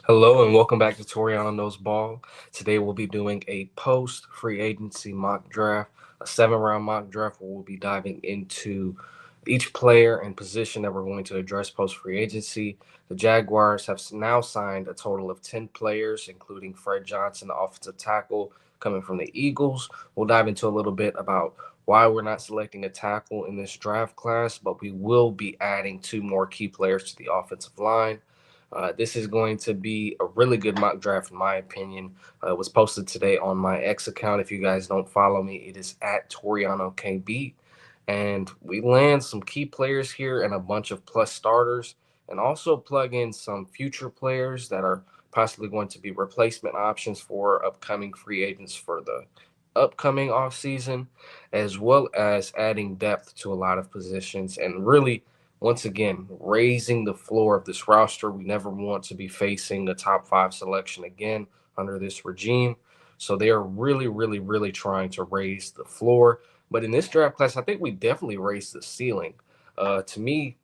Hello and welcome back to Toriano Knows Ball. Today we'll be doing a post free agency mock draft, a 7 round mock draft where we'll be diving into each player and position that we're going to address post free agency. The Jaguars have now signed a total of 10 players, including Fred Johnson, the offensive tackle coming from the Eagles. We'll dive into a little bit about why we're not selecting a tackle in this draft class, but we will be adding two more key players to the offensive line. This is going to be a really good mock draft, in my opinion. It was posted today on my X account. If you guys don't follow me, it is at Toriano KB. And we land some key players here and a bunch of plus starters, and also plug in some future players that are possibly going to be replacement options for upcoming free agents for the upcoming offseason, as well as adding depth to a lot of positions and really once again, raising the floor of this roster. We never want to be facing a top five selection again under this regime. So they are really, really, really trying to raise the floor. But in this draft class, I think we definitely raised the ceiling. To me,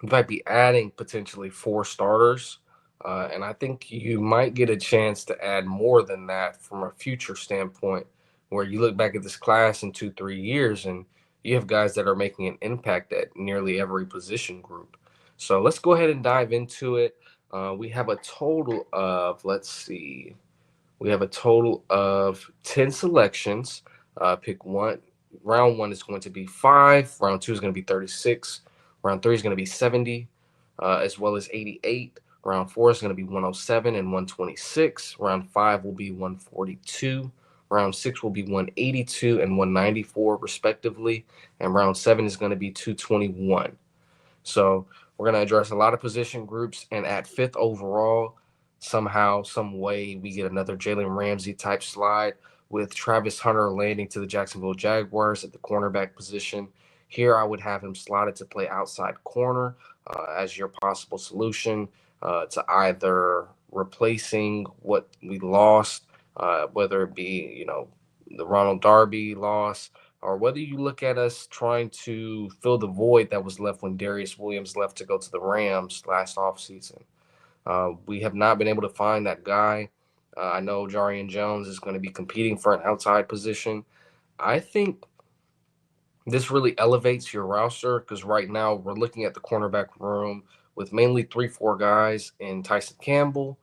we might be adding potentially four starters. And I think you might get a chance to add more than that from a future standpoint, where you look back at this class in 2, 3 years and you have guys that are making an impact at nearly every position group. So let's go ahead and dive into it. We have a total of, let's see, we have a total of 10 selections. Pick one. Round one is going to be five. Round two is going to be 36. Round three is going to be 70, as well as 88. Round four is going to be 107 and 126. Round five will be 142. Round six will be 182 and 194, respectively. And round seven is going to be 221. So we're going to address a lot of position groups. And at fifth overall, somehow, some way, we get another Jalen Ramsey type slide with Travis Hunter landing to the Jacksonville Jaguars at the cornerback position. Here, I would have him slotted to play outside corner as your possible solution to either replacing what we lost, whether it be, the Ronald Darby loss, or whether you look at us trying to fill the void that was left when Darius Williams left to go to the Rams last offseason. We have not been able to find that guy. I know Jarian Jones is going to be competing for an outside position. I think this really elevates your roster because right now we're looking at the cornerback room with mainly 3, 4 guys in Tyson Campbell.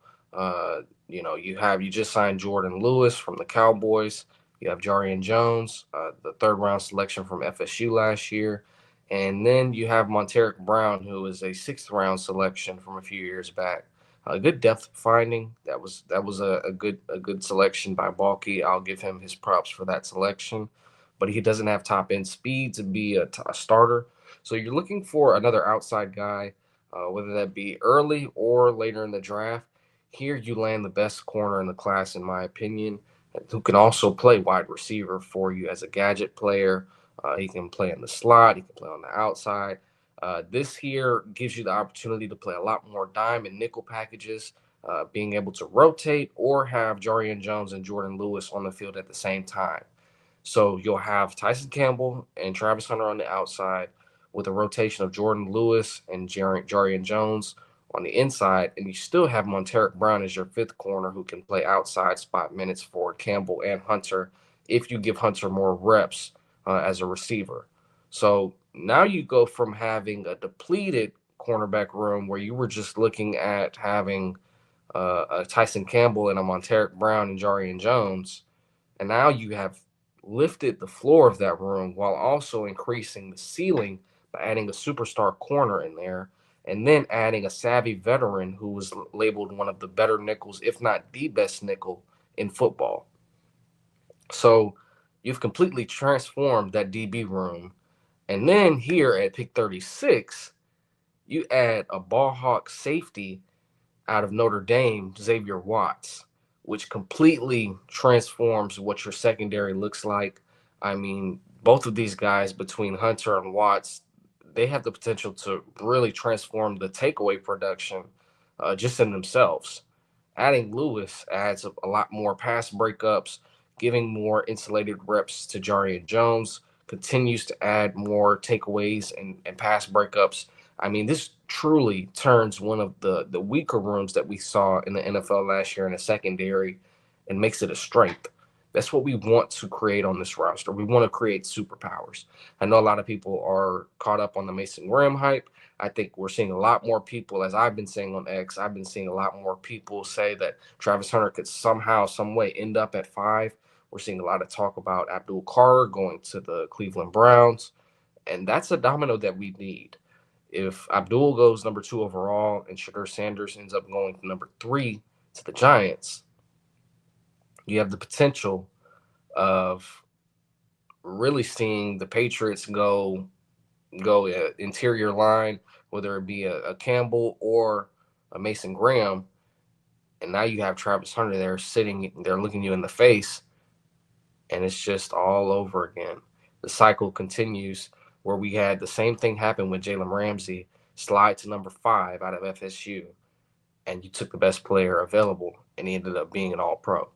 You just signed Jordan Lewis from the Cowboys. You have Jarian Jones, the third round selection from FSU last year. And then you have Monteric Brown, who is a sixth round selection from a few years back. A good depth finding. That was a good selection by Balky. I'll give him his props for that selection, but he doesn't have top end speed to be a starter. So you're looking for another outside guy, whether that be early or later in the draft. Here you land the best corner in the class, in my opinion, who can also play wide receiver for you as a gadget player. He can play in the slot, he can play on the outside. This here gives you the opportunity to play a lot more dime and nickel packages, being able to rotate or have Jarian Jones and Jordan Lewis on the field at the same time. So you'll have Tyson Campbell and Travis Hunter on the outside with a rotation of Jordan Lewis and Jarian Jones on the inside, and you still have Monteric Brown as your fifth corner who can play outside spot minutes for Campbell and Hunter if you give Hunter more reps as a receiver. So now you go from having a depleted cornerback room where you were just looking at having a Tyson Campbell and a Monteric Brown and Jarian Jones, and now you have lifted the floor of that room while also increasing the ceiling by adding a superstar corner in there and then adding a savvy veteran who was labeled one of the better nickels, if not the best nickel in football. So you've completely transformed that DB room. And then here at pick 36, you add a ball hawk safety out of Notre Dame, Xavier Watts, which completely transforms what your secondary looks like. I mean, both of these guys, between Hunter and Watts, they have the potential to really transform the takeaway production just in themselves. Adding Lewis adds a lot more pass breakups, giving more insulated reps to Jarian Jones, continues to add more takeaways and pass breakups. I mean, this truly turns one of the weaker rooms that we saw in the NFL last year in the secondary and makes it a strength. That's what we want to create on this roster. We want to create superpowers. I know a lot of people are caught up on the Mason Graham hype. I think we're seeing a lot more people, as I've been saying on X, I've been seeing a lot more people say that Travis Hunter could somehow, some way end up at 5. We're seeing a lot of talk about Abdul Carter going to the Cleveland Browns, and that's a domino that we need. If Abdul goes number 2 overall and Shadur Sanders ends up going number 3 to the Giants, you have the potential of really seeing the Patriots go interior line, whether it be a Campbell or a Mason Graham, and now you have Travis Hunter there sitting there looking you in the face, and it's just all over again. The cycle continues where we had the same thing happen with Jalen Ramsey slide to number 5 out of FSU, and you took the best player available, and he ended up being an All Pro.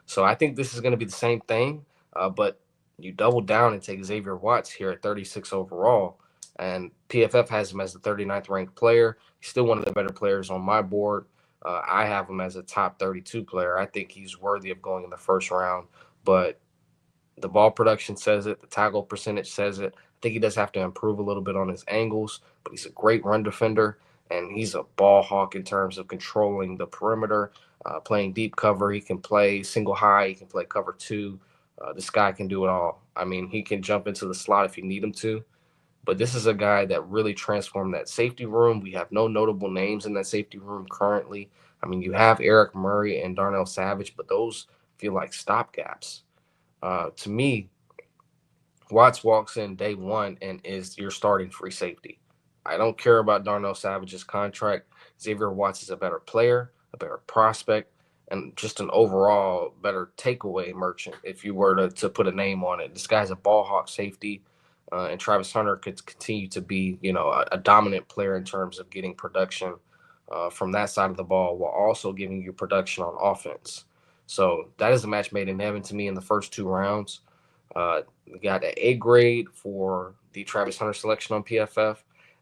So I think this is going to be the same thing, but you double down and take Xavier Watts here at 36 overall, and PFF has him as the 39th ranked player. He's still one of the better players on my board. I have him as a top 32 player. I think he's worthy of going in the first round, but the ball production says it. The tackle percentage says it. I think he does have to improve a little bit on his angles, but he's a great run defender, and he's a ball hawk in terms of controlling the perimeter, playing deep cover. He can play single high. He can play cover 2. This guy can do it all. I mean, he can jump into the slot if you need him to. But this is a guy that really transformed that safety room. We have no notable names in that safety room currently. I mean, you have Eric Murray and Darnell Savage, but those feel like stopgaps. To me, Watts walks in day one and is your starting free safety. I don't care about Darnell Savage's contract. Xavier Watts is a better player, a better prospect, and just an overall better takeaway merchant if you were to put a name on it. This guy's a ball hawk safety, and Travis Hunter could continue to be, a dominant player in terms of getting production from that side of the ball while also giving you production on offense. So that is a match made in heaven to me in the first 2 rounds. We got an A grade for the Travis Hunter selection on PFF,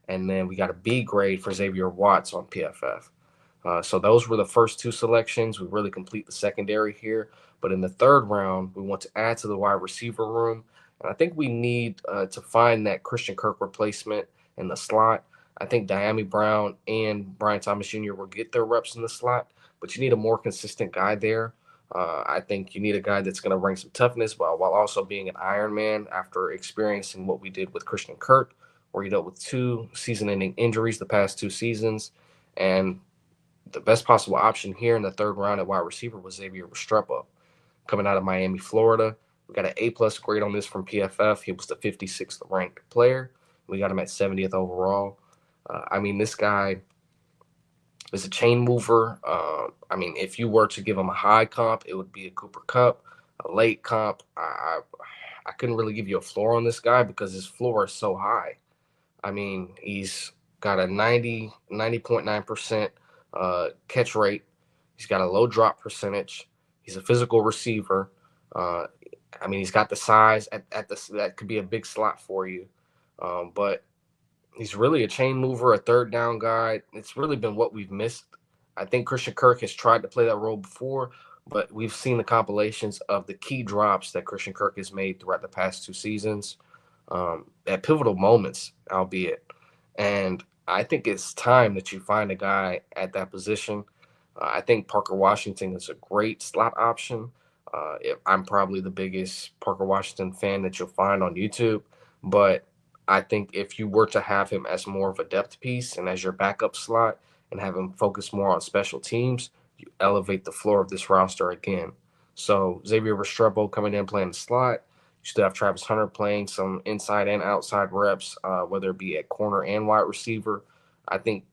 and then we got a B grade for Xavier Watts on PFF. So those were the first 2 selections. We really complete the secondary here. But in the 3rd round, we want to add to the wide receiver room. And I think we need to find that Christian Kirk replacement in the slot. I think Diami Brown and Brian Thomas Jr. will get their reps in the slot, but you need a more consistent guy there. I think you need a guy that's going to bring some toughness while also being an Iron Man after experiencing what we did with Christian Kirk, where he dealt with 2 season-ending injuries the past 2 seasons. And the best possible option here in the 3rd round at wide receiver was Xavier Restrepo, coming out of Miami, Florida. We got an A-plus grade on this from PFF. He was the 56th ranked player. We got him at 70th overall. I mean, this guy is a chain mover. I mean, if you were to give him a high comp, it would be a Cooper Kupp. A late comp, I couldn't really give you a floor on this guy because his floor is so high. I mean, he's got a 90.9% catch rate. He's got a low drop percentage. He's a physical receiver. Uh, I mean, he's got the size at the that could be a big slot for you. But he's really a chain mover, a 3rd down guy. It's really been what we've missed. I think Christian Kirk has tried to play that role before, but we've seen the compilations of the key drops that Christian Kirk has made throughout the past 2 seasons, at pivotal moments, albeit. And I think it's time that you find a guy at that position. I think Parker Washington is a great slot option. I'm probably the biggest Parker Washington fan that you'll find on YouTube, but I think if you were to have him as more of a depth piece and as your backup slot and have him focus more on special teams, you elevate the floor of this roster again. So Xavier Restrepo coming in playing the slot. You still have Travis Hunter playing some inside and outside reps, whether it be at corner and wide receiver. I think,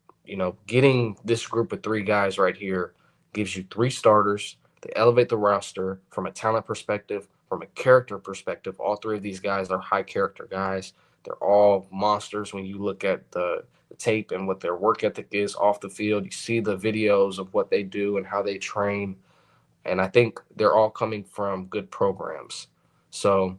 getting this group of 3 guys right here gives you 3 starters. They elevate the roster from a talent perspective, from a character perspective. All 3 of these guys are high character guys. They're all monsters when you look at the tape and what their work ethic is off the field. You see the videos of what they do and how they train. And I think they're all coming from good programs. So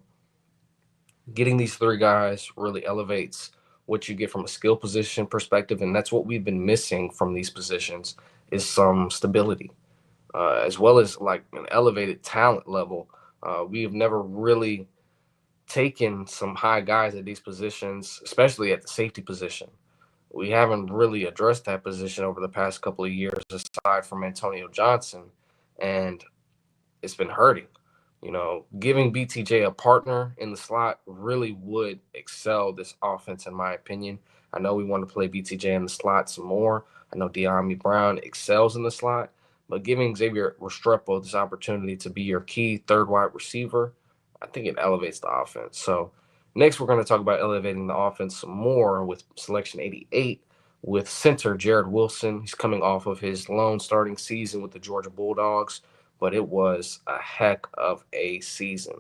getting these 3 guys really elevates what you get from a skill position perspective, and that's what we've been missing from these positions is some stability, as well as like an elevated talent level. We have never really taken some high guys at these positions, especially at the safety position. We haven't really addressed that position over the past couple of years, aside from Antonio Johnson, and it's been hurting. Giving BTJ a partner in the slot really would excel this offense, in my opinion. I know we want to play BTJ in the slot some more. I know De'Ami Brown excels in the slot, but giving Xavier Restrepo this opportunity to be your key third wide receiver, I think it elevates the offense. So next, we're going to talk about elevating the offense some more with selection 88 with center Jared Wilson. He's coming off of his lone starting season with the Georgia Bulldogs, but it was a heck of a season.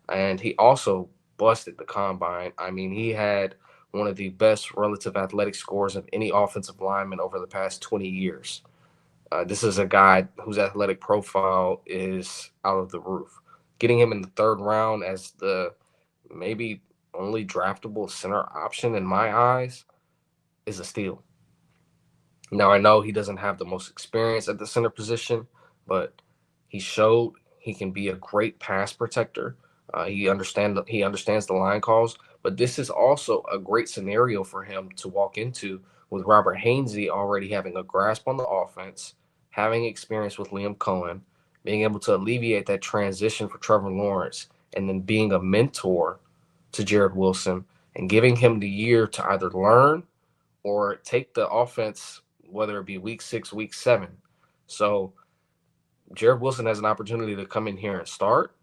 And he also busted the combine. I mean, he had one of the best relative athletic scores of any offensive lineman over the past 20 years. This is a guy whose athletic profile is out of the roof. Getting him in the third round as the maybe only draftable center option in my eyes is a steal. Now, I know he doesn't have the most experience at the center position, but he showed he can be a great pass protector. He understands the line calls, but this is also a great scenario for him to walk into with Robert Hainsey already having a grasp on the offense, having experience with Liam Cohen, being able to alleviate that transition for Trevor Lawrence, and then being a mentor to Jared Wilson and giving him the year to either learn or take the offense, whether it be week 6, week 7. So Jared Wilson has an opportunity to come in here and start,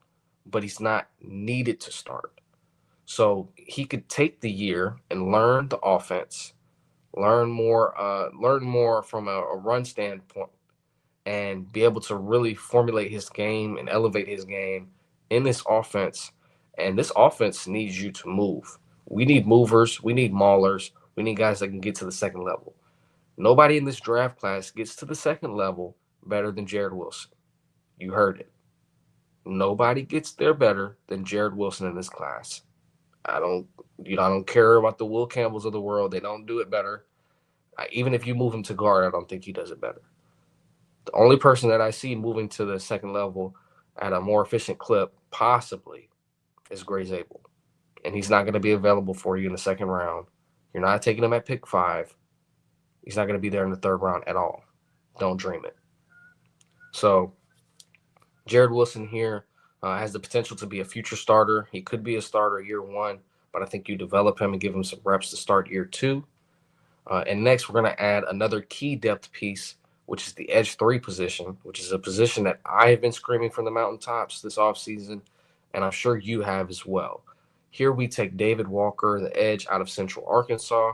but he's not needed to start. So he could take the year and learn the offense, learn more from a run standpoint, and be able to really formulate his game and elevate his game in this offense. And this offense needs you to move. We need movers. We need maulers. We need guys that can get to the second level. Nobody in this draft class gets to the second level better than Jared Wilson. You heard it. Nobody gets there better than Jared Wilson in this class. I don't, I don't care about the Will Campbells of the world. They don't do it better. Even if you move him to guard, I don't think he does it better. The only person that I see moving to the second level at a more efficient clip, possibly, is Gray Zabel. And he's not going to be available for you in the second round. You're not taking him at pick 5. He's not going to be there in the third round at all. Don't dream it. So Jared Wilson here has the potential to be a future starter. He could be a starter year 1, but I think you develop him and give him some reps to start year 2. And next, we're going to add another key depth piece, which is the edge 3 position, which is a position that I have been screaming from the mountaintops this offseason, and I'm sure you have as well. Here we take David Walker, the edge out of Central Arkansas.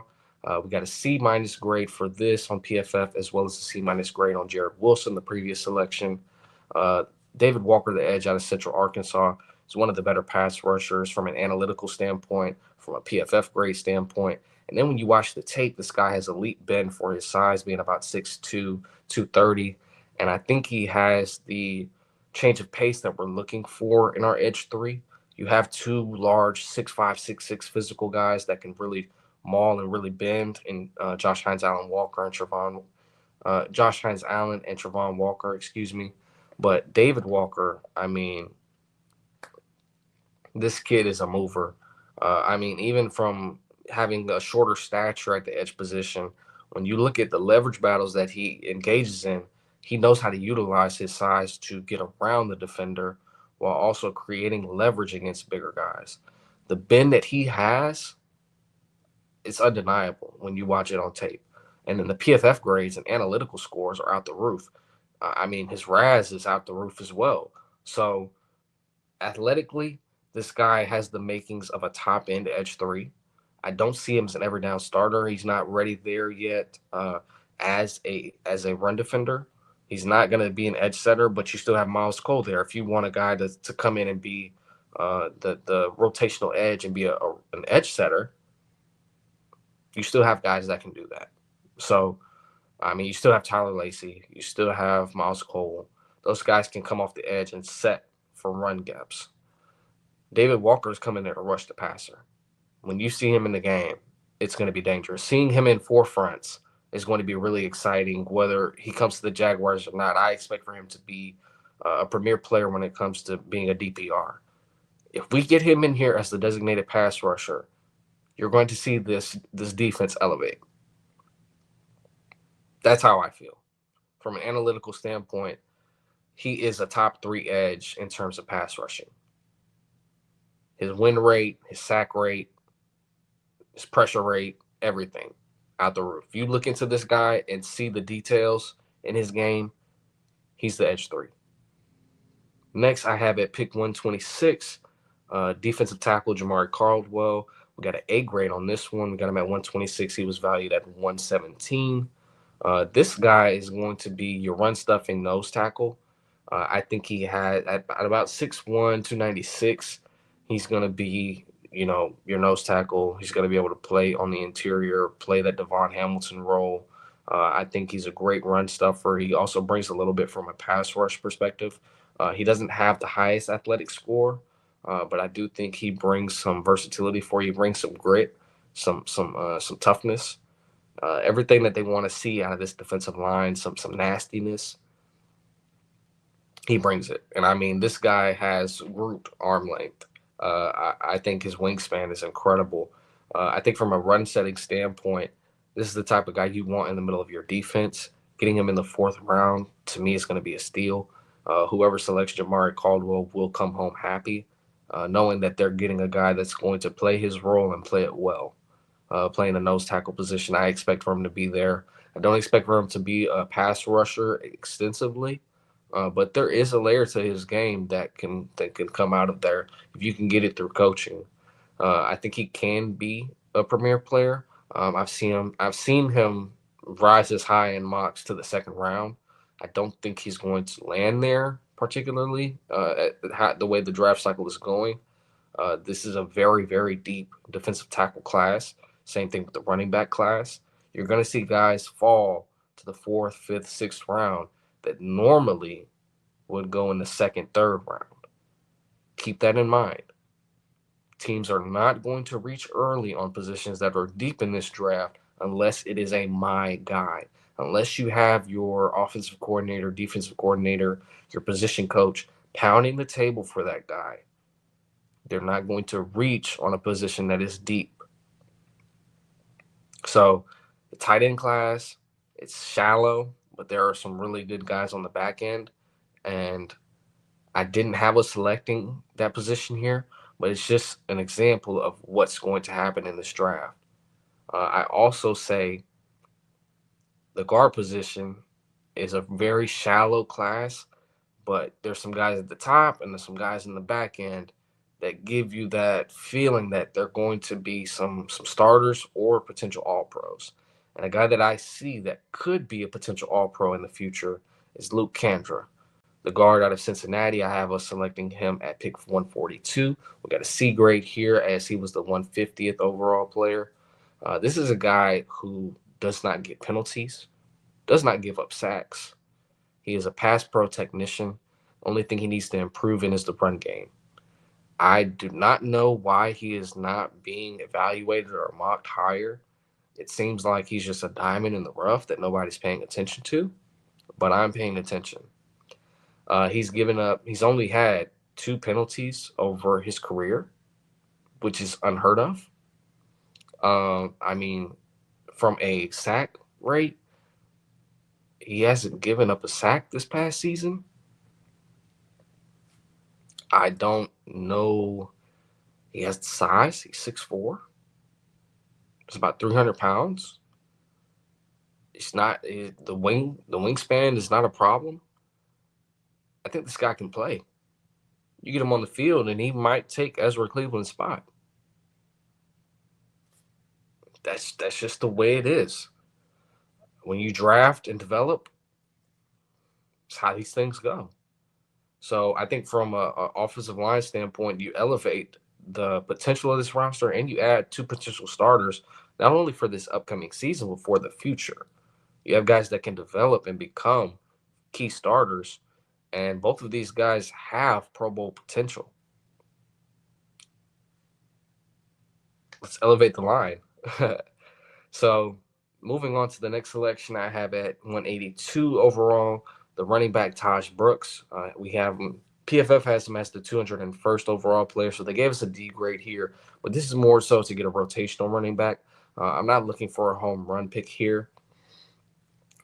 We got a C- grade for this on PFF, as well as a C- grade on Jared Wilson, the previous selection. David Walker, the edge out of Central Arkansas, is one of the better pass rushers from an analytical standpoint, from a PFF grade standpoint. And then when you watch the tape, this guy has elite bend for his size, being about 6'2", 230. And I think he has the change of pace that we're looking for in our edge 3. You have 2 large 6'5", 6'6" physical guys that can really maul and really bend in Josh Hines-Allen and Trevon Walker, excuse me. But David Walker, I mean, this kid is a mover. I mean, even from having a shorter stature at the edge position, when you look at the leverage battles that he engages in, he knows how to utilize his size to get around the defender while also creating leverage against bigger guys. The bend that he has, it's undeniable when you watch it on tape. And then the PFF grades and analytical scores are out the roof. I mean, his RAS is out the roof as well. So athletically, this guy has the makings of a top end edge 3. I don't see him as an every down starter. He's not ready there yet as a run defender. He's not going to be an edge setter, but you still have Miles Cole there. If you want a guy to come in and be the rotational edge and be an edge setter, you still have guys that can do that. So, I mean, you still have Tyler Lacey. You still have Miles Cole. Those guys can come off the edge and set for run gaps. David Walker is coming there to rush the passer. When you see him in the game, it's going to be dangerous. Seeing him in forefronts is going to be really exciting, whether he comes to the Jaguars or not. I expect for him to be a premier player when it comes to being a DPR. If we get him in here as the designated pass rusher, you're going to see this defense elevate. That's how I feel. From an analytical standpoint, he is a top 3 edge in terms of pass rushing. His win rate, his sack rate, his pressure rate, everything out the roof. You look into this guy and see the details in his game, he's the edge 3. Next, I have at pick 126, defensive tackle Jamari Caldwell. We got an A grade on this one. We got him at 126. He was valued at 117. This guy is going to be your run stuffing nose tackle. I think he had at about 6'1", 296. He's going to be, your nose tackle. He's going to be able to play on the interior, play that Devon Hamilton role. I think he's a great run stuffer. He also brings a little bit from a pass rush perspective. He doesn't have the highest athletic score, but I do think he brings some versatility for you. He brings some grit, some toughness, everything that they want to see out of this defensive line. Some nastiness. He brings it, and I mean, this guy has Groot arm length. I think his wingspan is incredible. I think from a run setting standpoint, this is the type of guy you want in the middle of your defense. Getting him in the 4th round, to me, is going to be a steal. Whoever selects Jamari Caldwell will come home happy, knowing that they're getting a guy that's going to play his role and play it well. Playing the nose tackle position, I expect for him to be there. I don't expect for him to be a pass rusher extensively, but there is a layer to his game that can come out of there if you can get it through coaching. I think he can be a premier player. I've seen him rise as high in mocks to the 2nd round. I don't think he's going to land there particularly the way the draft cycle is going. This is a very, very deep defensive tackle class. Same thing with the running back class. You're going to see guys fall to the 4th, 5th, 6th round that normally would go in the 2nd, 3rd round. Keep that in mind. Teams are not going to reach early on positions that are deep in this draft unless it is a my guy. Unless you have your offensive coordinator, defensive coordinator, your position coach pounding the table for that guy, they're not going to reach on a position that is deep. So the tight end class, it's shallow, but there are some really good guys on the back end. And I didn't have us selecting that position here, but it's just an example of what's going to happen in this draft. I also say the guard position is a very shallow class, but there's some guys at the top and there's some guys in the back end that give you that feeling that they're going to be some starters or potential all pros. And a guy that I see that could be a potential all pro in the future is Luke Kandra, the guard out of Cincinnati. I have us selecting him at pick 142. We got a C grade here as he was the 150th overall player. This is a guy who does not get penalties, does not give up sacks. He is a pass pro technician. Only thing he needs to improve in is the run game. I do not know why he is not being evaluated or mocked higher. It seems like he's just a diamond in the rough that nobody's paying attention to, but I'm paying attention. He's only had 2 penalties over his career, which is unheard of. I mean, from a sack rate, he hasn't given up a sack this past season. I don't know. He has the size. He's 6'4". It's about 300 pounds. It's not the wingspan is not a problem. I think this guy can play. You get him on the field, and he might take Ezra Cleveland's spot. That's just the way it is. When you draft and develop, it's how these things go. So I think from a offensive line standpoint, you elevate the potential of this roster, and you add 2 potential starters, not only for this upcoming season, but for the future. You have guys that can develop and become key starters, and both of these guys have Pro Bowl potential. Let's elevate the line. So moving on to the next selection, I have at 182 overall the running back Taj Brooks. We have PFF has him as the 201st overall player, so they gave us a D grade here. But this is more so to get a rotational running back. I'm not looking for a home run pick here.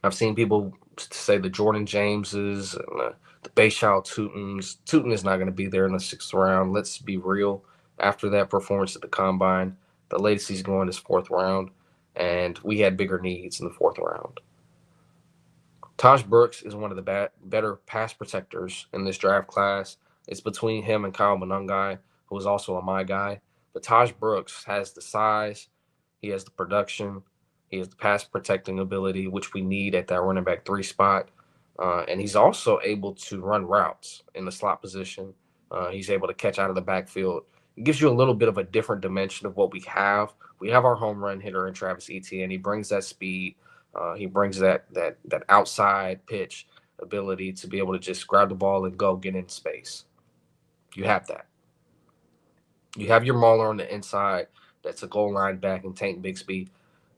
I've seen people say the Jordan Jameses and the Bayshaw Tutons. Tutin is not going to be there in the 6th round. Let's be real. After that performance at the combine, the latest he's going is 4th round, and we had bigger needs in the 4th round. Taj Brooks is one of the better pass protectors in this draft class. It's between him and Kyle Monangai, who is also a my guy. But Taj Brooks has the size, he has the production, he has the pass protecting ability, which we need at that running back 3 spot. And he's also able to run routes in the slot position. He's able to catch out of the backfield. It gives you a little bit of a different dimension of what we have. We have our home run hitter in Travis Etienne. He brings that speed. He brings that outside pitch ability to be able to just grab the ball and go get in space. You have that. You have your Mauler on the inside. That's a goal line back, and Tank Bigsby.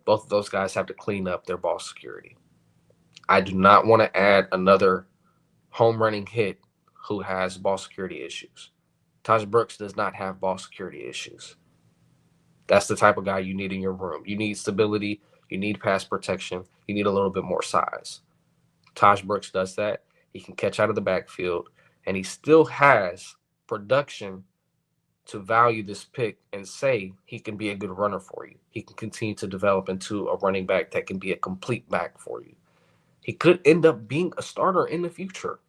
Both of those guys have to clean up their ball security. I do not want to add another home running hit who has ball security issues. Taj Brooks does not have ball security issues. That's the type of guy you need in your room. You need stability. You need pass protection. You need a little bit more size. Taj Brooks does that. He can catch out of the backfield, and he still has production to value this pick and say he can be a good runner for you. He can continue to develop into a running back that can be a complete back for you. He could end up being a starter in the future.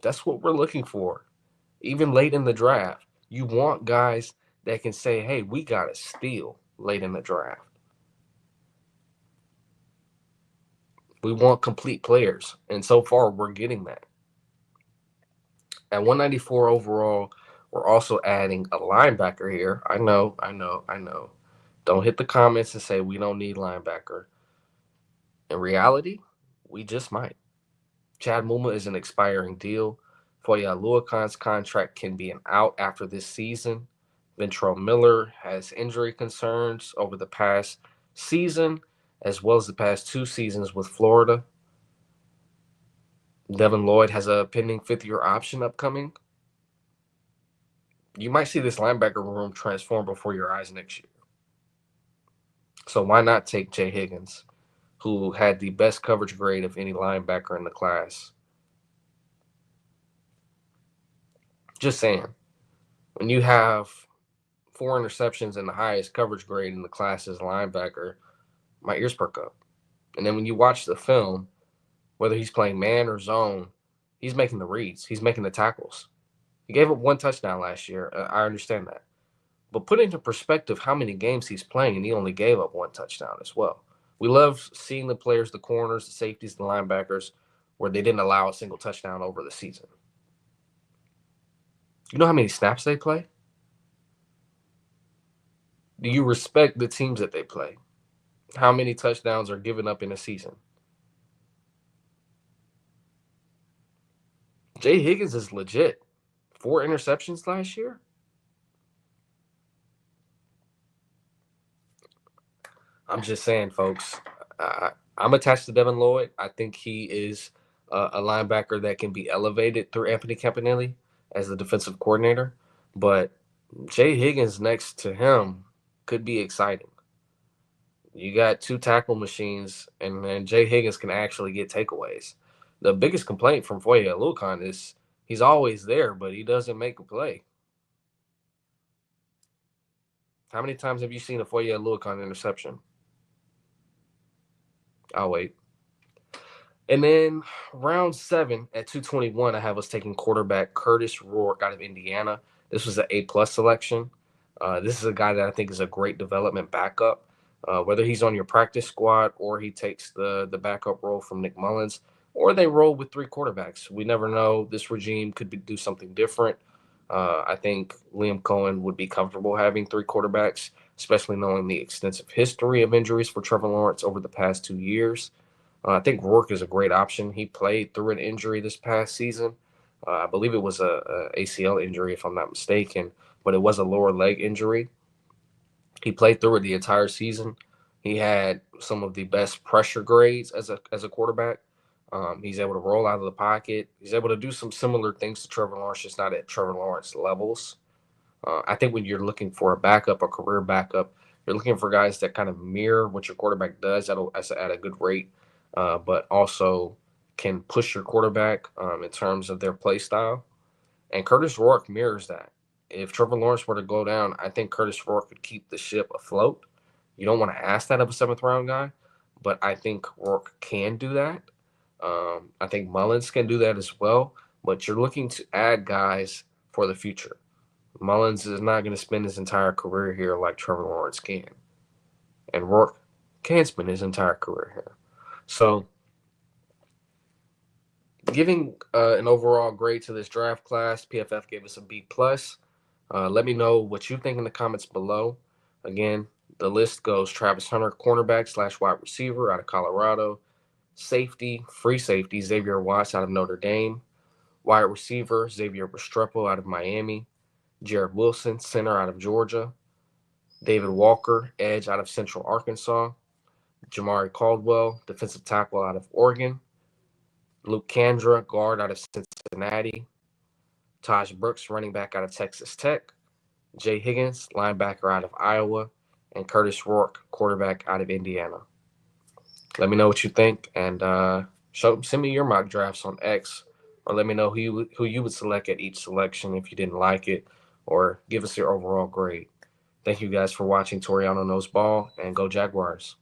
That's what we're looking for. Even late in the draft, you want guys that can say, hey, we got a steal late in the draft. We want complete players, and so far we're getting that. At 194 overall, we're also adding a linebacker here. I know. Don't hit the comments and say we don't need linebacker. In reality, we just might. Chad Muma is an expiring deal. Foye Luakan's contract can be an out after this season. Ventrell Miller has injury concerns over the past season, as well as the past 2 seasons with Florida. Devin Lloyd has a pending 5th-year option upcoming. You might see this linebacker room transform before your eyes next year. So why not take Jay Higgins, who had the best coverage grade of any linebacker in the class? Just saying. When you have 4 interceptions and the highest coverage grade in the class as a linebacker, my ears perk up. And then when you watch the film, whether he's playing man or zone, he's making the reads. He's making the tackles. He gave up 1 touchdown last year. I understand that. But put into perspective how many games he's playing, and he only gave up 1 touchdown as well. We love seeing the players, the corners, the safeties, the linebackers, where they didn't allow a single touchdown over the season. You know how many snaps they play? Do you respect the teams that they play? How many touchdowns are given up in a season? Jay Higgins is legit. 4 interceptions last year? I'm just saying, folks. I'm attached to Devin Lloyd. I think he is a linebacker that can be elevated through Anthony Campanelli as the defensive coordinator. But Jay Higgins next to him could be exciting. You got 2 tackle machines, and then Jay Higgins can actually get takeaways. The biggest complaint from Foye Lukan is he's always there, but he doesn't make a play. How many times have you seen a Foye Lukan interception? I'll wait. And then round 7 at 221, I have us taking quarterback Curtis Rourke out of Indiana. This was an A-plus selection. This is a guy that I think is a great development backup. Whether he's on your practice squad or he takes the backup role from Nick Mullins, or they roll with 3 quarterbacks. We never know. This regime could do something different. I think Liam Cohen would be comfortable having 3 quarterbacks, especially knowing the extensive history of injuries for Trevor Lawrence over the past 2 years. I think Rourke is a great option. He played through an injury this past season. I believe it was a ACL injury, if I'm not mistaken, but it was a lower leg injury. He played through it the entire season. He had some of the best pressure grades as a quarterback. He's able to roll out of the pocket. He's able to do some similar things to Trevor Lawrence, just not at Trevor Lawrence levels. I think when you're looking for a backup, a career backup, you're looking for guys that kind of mirror what your quarterback does at a good rate, but also can push your quarterback in terms of their play style. And Curtis Rourke mirrors that. If Trevor Lawrence were to go down, I think Curtis Rourke could keep the ship afloat. You don't want to ask that of a seventh round guy, but I think Rourke can do that. I think Mullins can do that as well. But you're looking to add guys for the future. Mullins is not going to spend his entire career here like Trevor Lawrence can, and Rourke can spend his entire career here. So, giving an overall grade to this draft class, PFF gave us a B plus. Let me know what you think in the comments below. Again, the list goes Travis Hunter, cornerback slash wide receiver out of Colorado, safety, free safety, Xavier Watts out of Notre Dame, wide receiver, Xavier Restrepo out of Miami, Jared Wilson, center out of Georgia, David Walker, edge out of Central Arkansas, Jamari Caldwell, defensive tackle out of Oregon, Luke Kandra, guard out of Cincinnati, Taj Brooks, running back out of Texas Tech, Jay Higgins, linebacker out of Iowa, and Curtis Rourke, quarterback out of Indiana. Let me know what you think, and send me your mock drafts on X, or let me know who you would select at each selection if you didn't like it, or give us your overall grade. Thank you guys for watching Toriano Knows Ball, and go Jaguars.